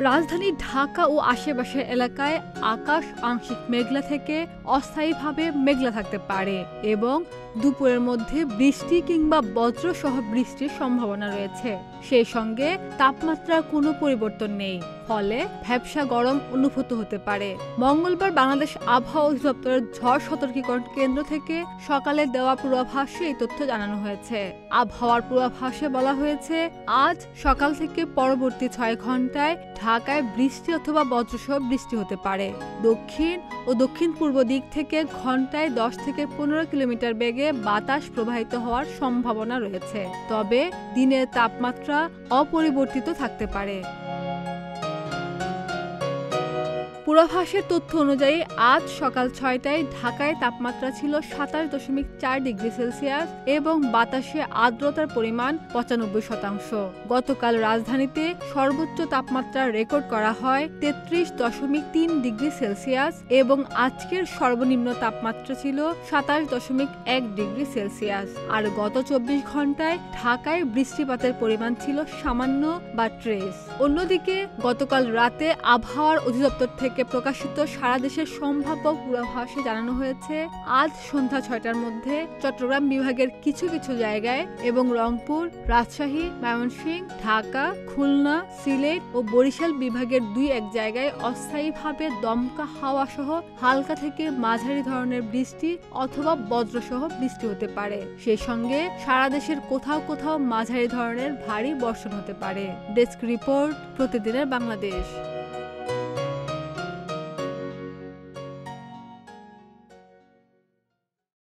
রাজধানী ঢাকা ও আশেপাশের এলাকায় আকাশ আংশিক মেঘলা থেকে অস্থায়ীভাবে মেঘলা থাকতে পারে এবং দুপুরের মধ্যে বৃষ্টি কিংবা বজ্রসহ বৃষ্টির সম্ভাবনা রয়েছে। সেই সঙ্গে তাপমাত্রার কোনো পরিবর্তন নেই, ফলে ভ্যাপসা গরম অনুভূত হতে পারে। মঙ্গলবার বাংলাদেশ আবহাওয়া অধিদপ্তরের ঝড় সতর্কীকরণ কেন্দ্র থেকে সকালে দেওয়া পূর্বাভাসে এই তথ্য জানানো হয়েছে। আবহাওয়ার পূর্বাভাসে বলা হয়েছে, আজ সকাল থেকে পরবর্তী 6 ঘন্টায় ঢাকায় বৃষ্টি অথবা বজ্রসহ বৃষ্টি হতে পারে। দক্ষিণ ও দক্ষিণ পূর্ব দিক থেকে ঘন্টায় 10 থেকে 15 কিলোমিটার বেগে বাতাস প্রবাহিত হওয়ার সম্ভাবনা রয়েছে, তবে দিনের তাপমাত্রা অপরিবর্তিত থাকতে পারে। পূর্বাভাসের তথ্য অনুযায়ী আজ সকাল 6টায় ঢাকায় তাপমাত্রা ছিল 27.4 ডিগ্রি সেলসিয়াস এবং বাতাসে আর্দ্রতার পরিমাণ 95%। গতকাল রাজধানীতে সর্বোচ্চ তাপমাত্রা রেকর্ড করা হয় 33.3 ডিগ্রি সেলসিয়াস এবং আজকের সর্বনিম্ন তাপমাত্রা ছিল 27.1 ডিগ্রি সেলসিয়াস। আর গত 24 ঘন্টায় ঢাকায় বৃষ্টিপাতের পরিমাণ ছিল সামান্য বা ট্রেস। অন্যদিকে গতকাল রাতে আবহাওয়ার অধিদপ্তর থেকে প্রকাশিত সারা দেশের সম্ভাব্য পূর্বাভাসে জানানো হয়েছে, আজ সন্ধ্যা 6টার মধ্যে চট্টগ্রাম বিভাগের কিছু কিছু জায়গায় এবং রংপুর, রাজশাহী, ময়মনসিংহ, ঢাকা, খুলনা, সিলেট ও বরিশাল বিভাগের 2-1 জায়গায় অস্থায়ীভাবে দমকা হাওয়া সহ হালকা থেকে মাঝারি ধরনের বৃষ্টি অথবা বজ্রসহ বৃষ্টি হতে পারে। সেই সঙ্গে সারা দেশের কোথাও কোথাও মাঝারি ধরনের ভারী বর্ষণ হতে পারে। ডেস্ক রিপোর্ট, প্রতিদিনের বাংলাদেশ।